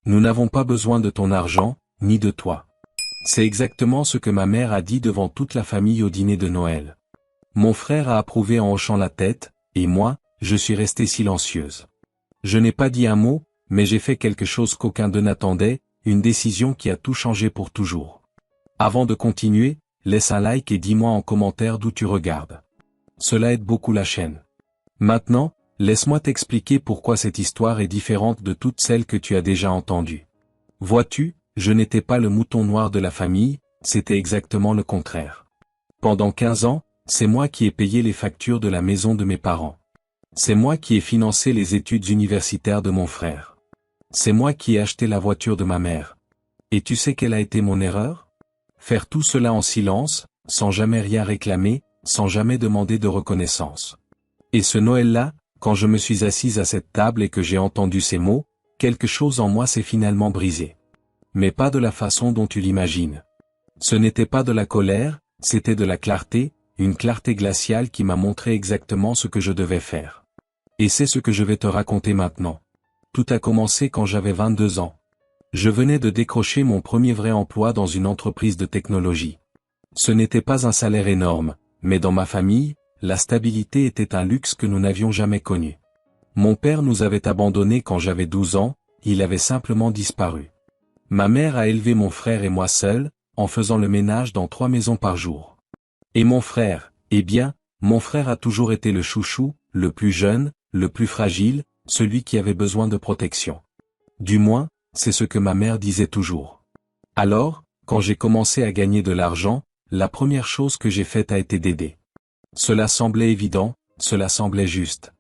Nous n'avons pas besoin de ton argent, ni de toi. C'est exactement ce que ma mère a dit devant toute la famille au dîner de Noël. Mon frère a approuvé en hochant la tête, et moi, je suis restée silencieuse. Je n'ai pas dit un mot, mais j'ai fait quelque chose qu'aucun d'eux n'attendait, une décision qui a tout changé pour toujours. Avant de continuer, laisse un like et dis-moi en commentaire d'où tu regardes. Cela aide beaucoup la chaîne. Maintenant, laisse-moi t'expliquer pourquoi cette histoire est différente de toutes celles que tu as déjà entendues. Vois-tu, je n'étais pas le mouton noir de la famille, c'était exactement le contraire. Pendant 15 ans, c'est moi qui ai payé les factures de la maison de mes parents. C'est moi qui ai financé les études universitaires de mon frère. C'est moi qui ai acheté la voiture de ma mère. Et tu sais quelle a été mon erreur? Faire tout cela en silence, sans jamais rien réclamer, sans jamais demander de reconnaissance. Et ce Noël-là, quand je me suis assise à cette table et que j'ai entendu ces mots, quelque chose en moi s'est finalement brisé. Mais pas de la façon dont tu l'imagines. Ce n'était pas de la colère, c'était de la clarté, une clarté glaciale qui m'a montré exactement ce que je devais faire. Et c'est ce que je vais te raconter maintenant. Tout a commencé quand j'avais 22 ans. Je venais de décrocher mon premier vrai emploi dans une entreprise de technologie. Ce n'était pas un salaire énorme, mais dans ma famille, la stabilité était un luxe que nous n'avions jamais connu. Mon père nous avait abandonnés quand j'avais 12 ans, il avait simplement disparu. Ma mère a élevé mon frère et moi seuls, en faisant le ménage dans 3 maisons par jour. Et mon frère, eh bien, mon frère a toujours été le chouchou, le plus jeune, le plus fragile, celui qui avait besoin de protection. Du moins, c'est ce que ma mère disait toujours. Alors, quand j'ai commencé à gagner de l'argent, la première chose que j'ai faite a été d'aider. Cela semblait évident, cela semblait juste.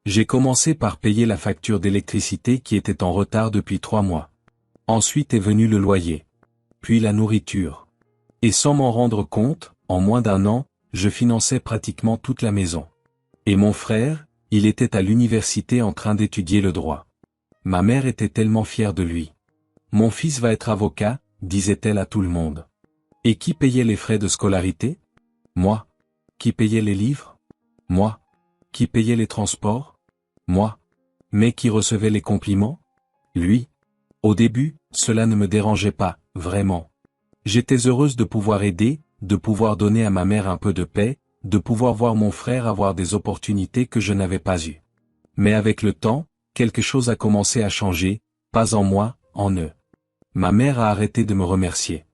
J'ai commencé par payer la facture d'électricité qui était en retard depuis 3 mois. Ensuite est venu le loyer. Puis la nourriture. Et sans m'en rendre compte, en moins d'1 an, je finançais pratiquement toute la maison. Et mon frère, il était à l'université en train d'étudier le droit. Ma mère était tellement fière de lui. Mon fils va être avocat, disait-elle à tout le monde. Et qui payait les frais de scolarité? Moi. Qui payait les livres? Moi. Qui payait les transports? Moi. Mais qui recevait les compliments? Lui. Au début, cela ne me dérangeait pas, vraiment. J'étais heureuse de pouvoir aider, de pouvoir donner à ma mère un peu de paix, de pouvoir voir mon frère avoir des opportunités que je n'avais pas eues. Mais avec le temps, quelque chose a commencé à changer, pas en moi, en eux. Ma mère a arrêté de me remercier.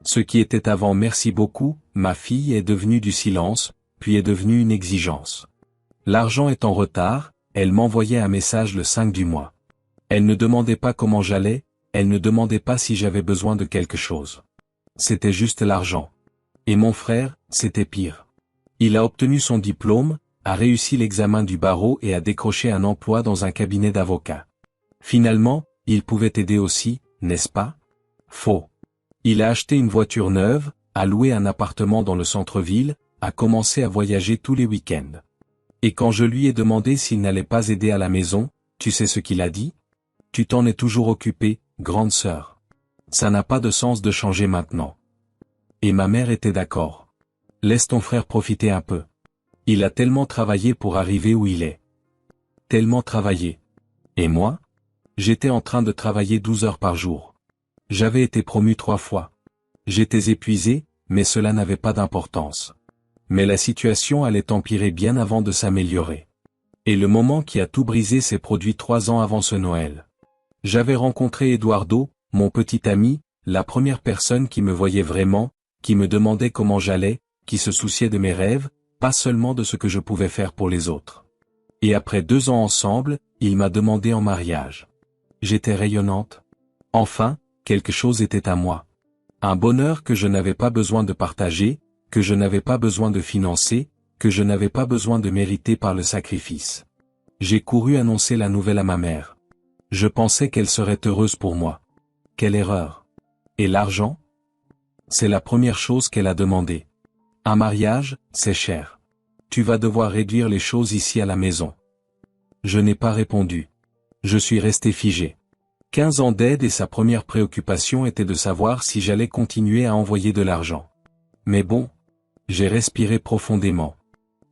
Ce qui était avant merci beaucoup, ma fille est devenu du silence, puis est devenu une exigence. L'argent est en retard, elle m'envoyait un message le 5 du mois. Elle ne demandait pas comment j'allais, elle ne demandait pas si j'avais besoin de quelque chose. C'était juste l'argent. Et mon frère, c'était pire. Il a obtenu son diplôme, a réussi l'examen du barreau et a décroché un emploi dans un cabinet d'avocat. Finalement, il pouvait aider aussi, n'est-ce pas? Faux. Il a acheté une voiture neuve, a loué un appartement dans le centre-ville, a commencé à voyager tous les week-ends. Et quand je lui ai demandé s'il n'allait pas aider à la maison, tu sais ce qu'il a dit? Tu t'en es toujours occupée, grande sœur. Ça n'a pas de sens de changer maintenant. Et ma mère était d'accord. Laisse ton frère profiter un peu. Il a tellement travaillé pour arriver où il est. Tellement travaillé. Et moi? J'étais en train de travailler 12 heures par jour. J'avais été promu 3 fois. J'étais épuisé, mais cela n'avait pas d'importance. Mais la situation allait empirer bien avant de s'améliorer. Et le moment qui a tout brisé s'est produit 3 ans avant ce Noël. J'avais rencontré Eduardo, mon petit ami, la première personne qui me voyait vraiment, qui me demandait comment j'allais, qui se souciait de mes rêves, pas seulement de ce que je pouvais faire pour les autres. Et après 2 ans ensemble, il m'a demandé en mariage. J'étais rayonnante. Enfin, quelque chose était à moi. Un bonheur que je n'avais pas besoin de partager, que je n'avais pas besoin de financer, que je n'avais pas besoin de mériter par le sacrifice. J'ai couru annoncer la nouvelle à ma mère. Je pensais qu'elle serait heureuse pour moi. Quelle erreur. Et l'argent? C'est la première chose qu'elle a demandé. Un mariage, c'est cher. Tu vas devoir réduire les choses ici à la maison. Je n'ai pas répondu. Je suis resté figé. 15 ans d'aide et sa première préoccupation était de savoir si j'allais continuer à envoyer de l'argent. Mais bon, j'ai respiré profondément.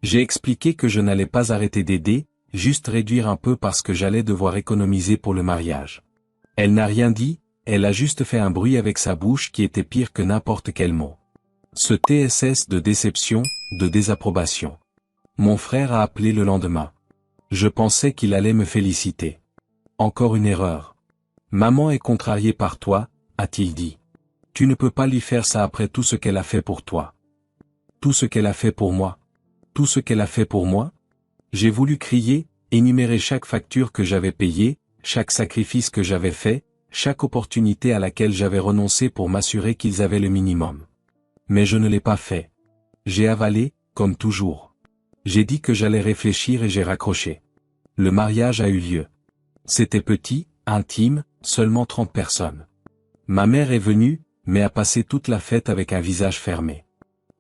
J'ai expliqué que je n'allais pas arrêter d'aider, juste réduire un peu parce que j'allais devoir économiser pour le mariage. Elle n'a rien dit, elle a juste fait un bruit avec sa bouche qui était pire que n'importe quel mot. Ce TSS de déception, de désapprobation. Mon frère a appelé le lendemain. Je pensais qu'il allait me féliciter. Encore une erreur. Maman est contrariée par toi, a-t-il dit. Tu ne peux pas lui faire ça après tout ce qu'elle a fait pour toi. Tout ce qu'elle a fait pour moi. Tout ce qu'elle a fait pour moi? J'ai voulu crier, énumérer chaque facture que j'avais payée, chaque sacrifice que j'avais fait, chaque opportunité à laquelle j'avais renoncé pour m'assurer qu'ils avaient le minimum. Mais je ne l'ai pas fait. J'ai avalé, comme toujours. J'ai dit que j'allais réfléchir et j'ai raccroché. Le mariage a eu lieu. C'était petit, intime, seulement 30 personnes. Ma mère est venue, mais a passé toute la fête avec un visage fermé.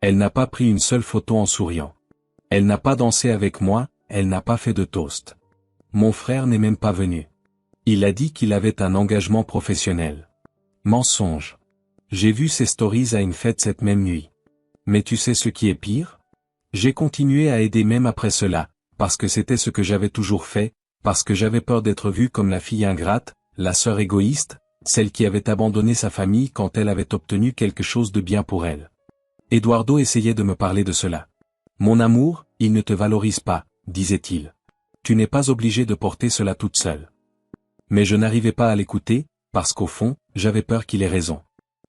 Elle n'a pas pris une seule photo en souriant. Elle n'a pas dansé avec moi, elle n'a pas fait de toast. Mon frère n'est même pas venu. Il a dit qu'il avait un engagement professionnel. Mensonge. J'ai vu ses stories à une fête cette même nuit. Mais tu sais ce qui est pire? J'ai continué à aider même après cela, parce que c'était ce que j'avais toujours fait, parce que j'avais peur d'être vue comme la fille ingrate, la sœur égoïste, celle qui avait abandonné sa famille quand elle avait obtenu quelque chose de bien pour elle. Eduardo essayait de me parler de cela. Mon amour, il ne te valorise pas, disait-il. Tu n'es pas obligé de porter cela toute seule. Mais je n'arrivais pas à l'écouter, parce qu'au fond, j'avais peur qu'il ait raison.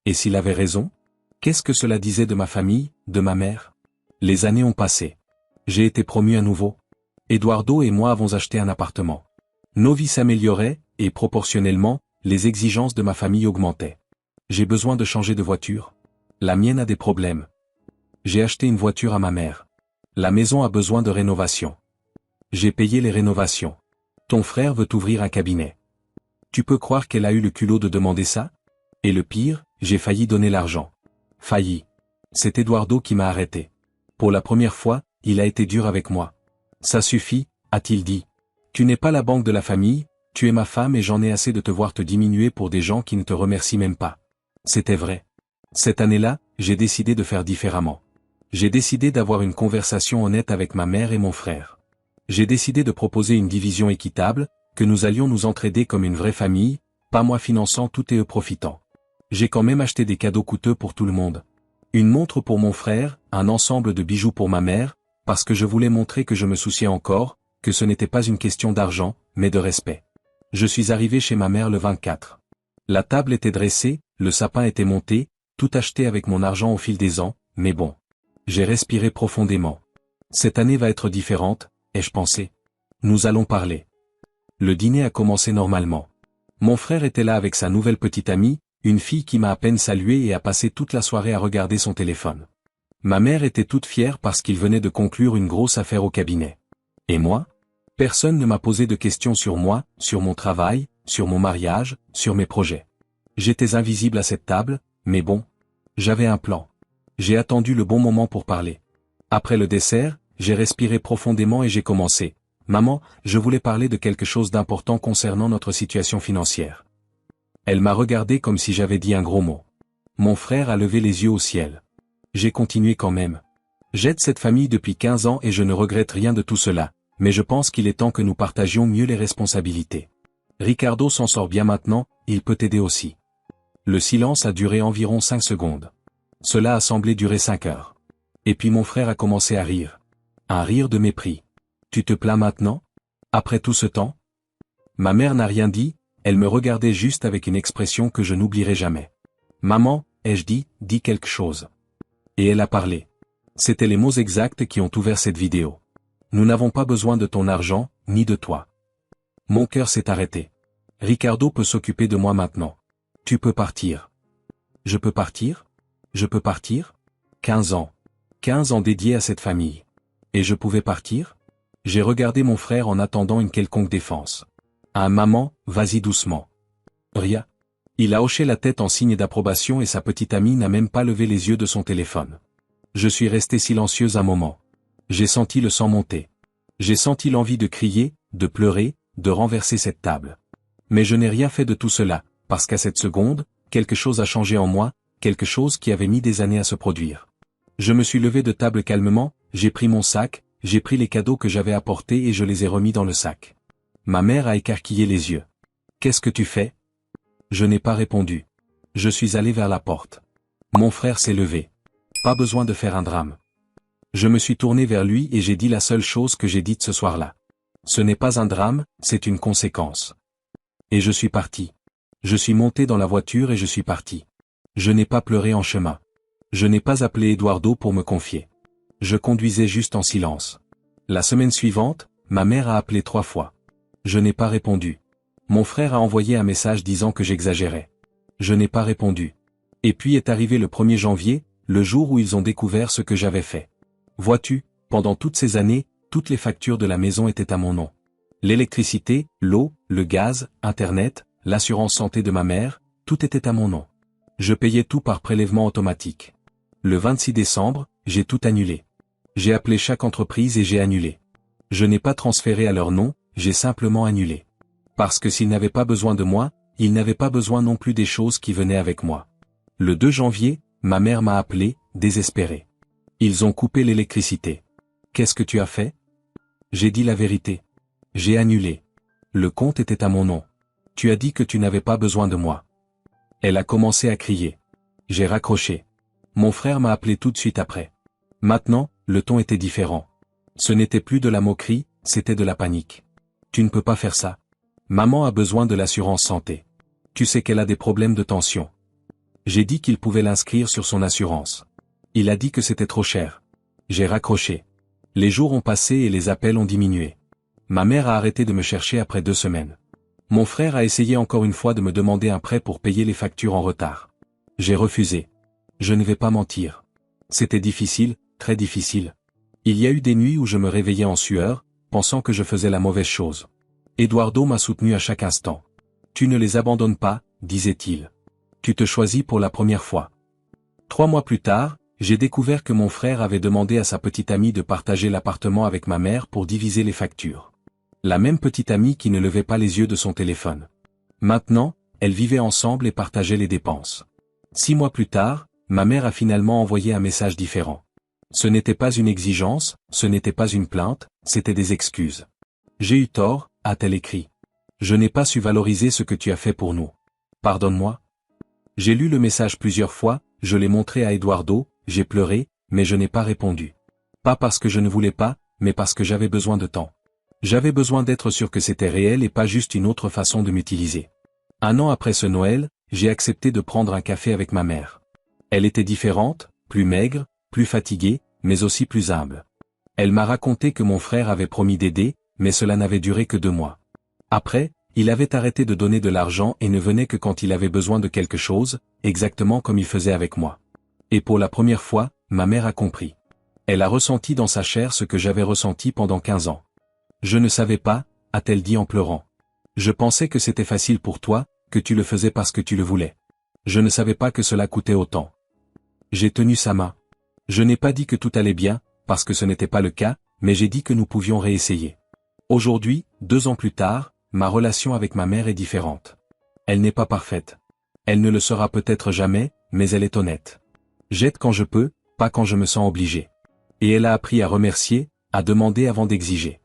Et s'il avait raison? Qu'est-ce que cela disait de ma famille, de ma mère? Les années ont passé. J'ai été promu à nouveau. Eduardo et moi avons acheté un appartement. Nos vies s'amélioraient, et proportionnellement, les exigences de ma famille augmentaient. J'ai besoin de changer de voiture. La mienne a des problèmes. J'ai acheté une voiture à ma mère. La maison a besoin de rénovation. J'ai payé les rénovations. Ton frère veut ouvrir un cabinet. Tu peux croire qu'elle a eu le culot de demander ça? Et le pire, j'ai failli donner l'argent. Failli. C'est Eduardo qui m'a arrêté. Pour la première fois, il a été dur avec moi. Ça suffit, a-t-il dit. Tu n'es pas la banque de la famille, tu es ma femme et j'en ai assez de te voir te diminuer pour des gens qui ne te remercient même pas. C'était vrai. Cette année-là, j'ai décidé de faire différemment. J'ai décidé d'avoir une conversation honnête avec ma mère et mon frère. J'ai décidé de proposer une division équitable, que nous allions nous entraider comme une vraie famille, pas moi finançant tout et eux profitant. J'ai quand même acheté des cadeaux coûteux pour tout le monde. Une montre pour mon frère, un ensemble de bijoux pour ma mère, parce que je voulais montrer que je me souciais encore, que ce n'était pas une question d'argent, mais de respect. Je suis arrivé chez ma mère le 24. La table était dressée, le sapin était monté, tout acheté avec mon argent au fil des ans, mais bon. J'ai respiré profondément. Cette année va être différente, ai-je pensé. Nous allons parler. Le dîner a commencé normalement. Mon frère était là avec sa nouvelle petite amie, une fille qui m'a à peine salué et a passé toute la soirée à regarder son téléphone. Ma mère était toute fière parce qu'il venait de conclure une grosse affaire au cabinet. Et moi? Personne ne m'a posé de questions sur moi, sur mon travail, sur mon mariage, sur mes projets. J'étais invisible à cette table, mais bon. J'avais un plan. J'ai attendu le bon moment pour parler. Après le dessert, j'ai respiré profondément et j'ai commencé. Maman, je voulais parler de quelque chose d'important concernant notre situation financière. Elle m'a regardé comme si j'avais dit un gros mot. Mon frère a levé les yeux au ciel. J'ai continué quand même. J'aide cette famille depuis 15 ans et je ne regrette rien de tout cela, mais je pense qu'il est temps que nous partagions mieux les responsabilités. Ricardo s'en sort bien maintenant, il peut t'aider aussi. Le silence a duré environ 5 secondes. Cela a semblé durer 5 heures. Et puis mon frère a commencé à rire. Un rire de mépris. Tu te plains maintenant? Après tout ce temps? Ma mère n'a rien dit, elle me regardait juste avec une expression que je n'oublierai jamais. Maman, ai-je dit, dis quelque chose. Et elle a parlé. C'étaient les mots exacts qui ont ouvert cette vidéo. Nous n'avons pas besoin de ton argent, ni de toi. Mon cœur s'est arrêté. Ricardo peut s'occuper de moi maintenant. Tu peux partir. Je peux partir? Je peux partir? 15 ans. 15 ans dédiés à cette famille. Et je pouvais partir? J'ai regardé mon frère en attendant une quelconque défense. Ah maman, vas-y doucement. Rien. Il a hoché la tête en signe d'approbation et sa petite amie n'a même pas levé les yeux de son téléphone. Je suis resté silencieuse un moment. J'ai senti le sang monter. J'ai senti l'envie de crier, de pleurer, de renverser cette table. Mais je n'ai rien fait de tout cela, parce qu'à cette seconde, quelque chose a changé en moi, quelque chose qui avait mis des années à se produire. Je me suis levé de table calmement, j'ai pris mon sac, j'ai pris les cadeaux que j'avais apportés et je les ai remis dans le sac. Ma mère a écarquillé les yeux. Qu'est-ce que tu fais? Je n'ai pas répondu. Je suis allé vers la porte. Mon frère s'est levé. Pas besoin de faire un drame. Je me suis tourné vers lui et j'ai dit la seule chose que j'ai dite ce soir-là. Ce n'est pas un drame, c'est une conséquence. Et je suis parti. Je suis monté dans la voiture et je suis parti. Je n'ai pas pleuré en chemin. Je n'ai pas appelé Eduardo pour me confier. Je conduisais juste en silence. La semaine suivante, ma mère a appelé 3 fois. Je n'ai pas répondu. Mon frère a envoyé un message disant que j'exagérais. Je n'ai pas répondu. Et puis est arrivé le 1er janvier, le jour où ils ont découvert ce que j'avais fait. Vois-tu, pendant toutes ces années, toutes les factures de la maison étaient à mon nom. L'électricité, l'eau, le gaz, Internet, l'assurance santé de ma mère, tout était à mon nom. Je payais tout par prélèvement automatique. Le 26 décembre, j'ai tout annulé. J'ai appelé chaque entreprise et j'ai annulé. Je n'ai pas transféré à leur nom, j'ai simplement annulé. Parce que s'ils n'avaient pas besoin de moi, ils n'avaient pas besoin non plus des choses qui venaient avec moi. Le 2 janvier, ma mère m'a appelé, désespérée. Ils ont coupé l'électricité. Qu'est-ce que tu as fait? J'ai dit la vérité. J'ai annulé. Le compte était à mon nom. Tu as dit que tu n'avais pas besoin de moi. Elle a commencé à crier. J'ai raccroché. Mon frère m'a appelé tout de suite après. Maintenant, le ton était différent. Ce n'était plus de la moquerie, c'était de la panique. Tu ne peux pas faire ça. Maman a besoin de l'assurance santé. Tu sais qu'elle a des problèmes de tension. J'ai dit qu'il pouvait l'inscrire sur son assurance. Il a dit que c'était trop cher. J'ai raccroché. Les jours ont passé et les appels ont diminué. Ma mère a arrêté de me chercher après 2 semaines. Mon frère a essayé encore une fois de me demander un prêt pour payer les factures en retard. J'ai refusé. Je ne vais pas mentir. C'était difficile, très difficile. Il y a eu des nuits où je me réveillais en sueur, pensant que je faisais la mauvaise chose. Eduardo m'a soutenu à chaque instant. Tu ne les abandonnes pas, disait-il. Tu te choisis pour la première fois. 3 mois plus tard, j'ai découvert que mon frère avait demandé à sa petite amie de partager l'appartement avec ma mère pour diviser les factures. La même petite amie qui ne levait pas les yeux de son téléphone. Maintenant, elles vivaient ensemble et partageaient les dépenses. 6 mois plus tard, ma mère a finalement envoyé un message différent. Ce n'était pas une exigence, ce n'était pas une plainte, c'était des excuses. J'ai eu tort, a-t-elle écrit. Je n'ai pas su valoriser ce que tu as fait pour nous. Pardonne-moi. J'ai lu le message plusieurs fois, je l'ai montré à Eduardo, j'ai pleuré, mais je n'ai pas répondu. Pas parce que je ne voulais pas, mais parce que j'avais besoin de temps. J'avais besoin d'être sûr que c'était réel et pas juste une autre façon de m'utiliser. 1 an après ce Noël, j'ai accepté de prendre un café avec ma mère. Elle était différente, plus maigre, plus fatiguée, mais aussi plus humble. Elle m'a raconté que mon frère avait promis d'aider, mais cela n'avait duré que 2 mois. Après, il avait arrêté de donner de l'argent et ne venait que quand il avait besoin de quelque chose, exactement comme il faisait avec moi. Et pour la première fois, ma mère a compris. Elle a ressenti dans sa chair ce que j'avais ressenti pendant 15 ans. Je ne savais pas, a-t-elle dit en pleurant. Je pensais que c'était facile pour toi, que tu le faisais parce que tu le voulais. Je ne savais pas que cela coûtait autant. J'ai tenu sa main. Je n'ai pas dit que tout allait bien, parce que ce n'était pas le cas, mais j'ai dit que nous pouvions réessayer. Aujourd'hui, 2 ans plus tard, ma relation avec ma mère est différente. Elle n'est pas parfaite. Elle ne le sera peut-être jamais, mais elle est honnête. J'aide quand je peux, pas quand je me sens obligé. Et elle a appris à remercier, à demander avant d'exiger.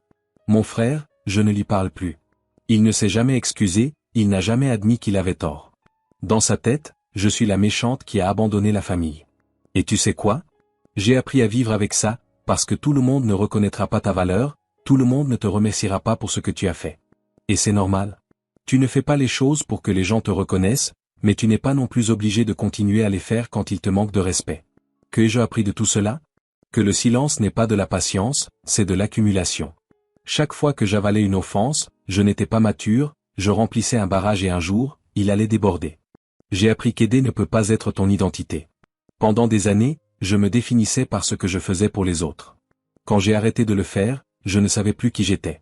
Mon frère, je ne lui parle plus. Il ne s'est jamais excusé, il n'a jamais admis qu'il avait tort. Dans sa tête, je suis la méchante qui a abandonné la famille. Et tu sais quoi? J'ai appris à vivre avec ça, parce que tout le monde ne reconnaîtra pas ta valeur, tout le monde ne te remerciera pas pour ce que tu as fait. Et c'est normal. Tu ne fais pas les choses pour que les gens te reconnaissent, mais tu n'es pas non plus obligé de continuer à les faire quand il te manque de respect. Que ai-je appris de tout cela? Que le silence n'est pas de la patience, c'est de l'accumulation. Chaque fois que j'avalais une offense, je n'étais pas mature, je remplissais un barrage et un jour, il allait déborder. J'ai appris qu'aider ne peut pas être ton identité. Pendant des années, je me définissais par ce que je faisais pour les autres. Quand j'ai arrêté de le faire, je ne savais plus qui j'étais.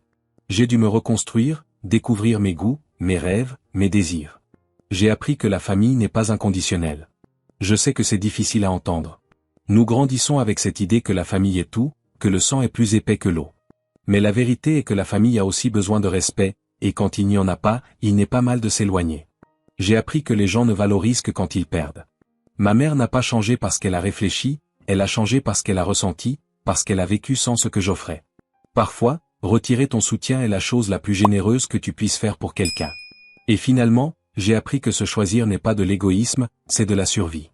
J'ai dû me reconstruire, découvrir mes goûts, mes rêves, mes désirs. J'ai appris que la famille n'est pas inconditionnelle. Je sais que c'est difficile à entendre. Nous grandissons avec cette idée que la famille est tout, que le sang est plus épais que l'eau. Mais la vérité est que la famille a aussi besoin de respect, et quand il n'y en a pas, il n'est pas mal de s'éloigner. J'ai appris que les gens ne valorisent que quand ils perdent. Ma mère n'a pas changé parce qu'elle a réfléchi, elle a changé parce qu'elle a ressenti, parce qu'elle a vécu sans ce que j'offrais. Parfois, retirer ton soutien est la chose la plus généreuse que tu puisses faire pour quelqu'un. Et finalement, J'ai appris que se choisir n'est pas de l'égoïsme, c'est de la survie.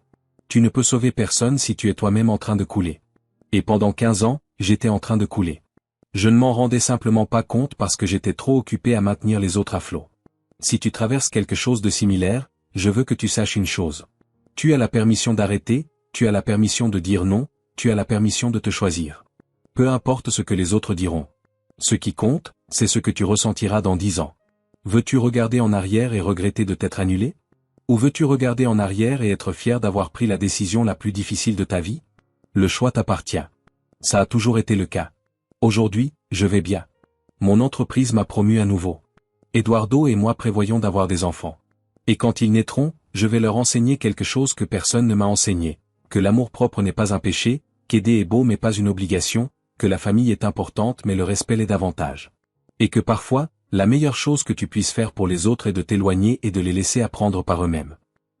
Tu ne peux sauver personne si tu es toi-même en train de couler. Et pendant 15 ans, j'étais en train de couler. Je ne m'en rendais simplement pas compte parce que j'étais trop occupé à maintenir les autres à flot. Si tu traverses quelque chose de similaire, je veux que tu saches une chose. Tu as la permission d'arrêter, tu as la permission de dire non, tu as la permission de te choisir. Peu importe ce que les autres diront. Ce qui compte, c'est ce que tu ressentiras dans 10 ans. Veux-tu regarder en arrière et regretter de t'être annulé? Ou veux-tu regarder en arrière et être fier d'avoir pris la décision la plus difficile de ta vie? Le choix t'appartient. Ça a toujours été le cas. Aujourd'hui, je vais bien. Mon entreprise m'a promu à nouveau. Eduardo et moi prévoyons d'avoir des enfants. Et quand ils naîtront, je vais leur enseigner quelque chose que personne ne m'a enseigné, que l'amour-propre n'est pas un péché, qu'aider est beau mais pas une obligation, que la famille est importante mais le respect l'est davantage. Et que parfois, la meilleure chose que tu puisses faire pour les autres est de t'éloigner et de les laisser apprendre par eux-mêmes.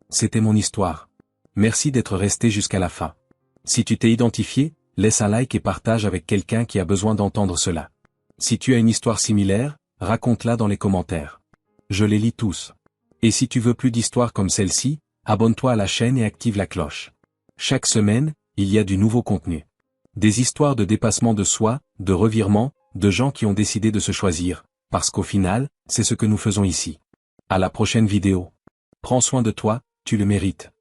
C'était mon histoire. Merci d'être resté jusqu'à la fin. Si tu t'es identifié, laisse un like et partage avec quelqu'un qui a besoin d'entendre cela. Si tu as une histoire similaire, raconte-la dans les commentaires. Je les lis tous. Et si tu veux plus d'histoires comme celle-ci, abonne-toi à la chaîne et active la cloche. Chaque semaine, il y a du nouveau contenu. Des histoires de dépassement de soi, de revirement, de gens qui ont décidé de se choisir, parce qu'au final, c'est ce que nous faisons ici. À la prochaine vidéo. Prends soin de toi, tu le mérites.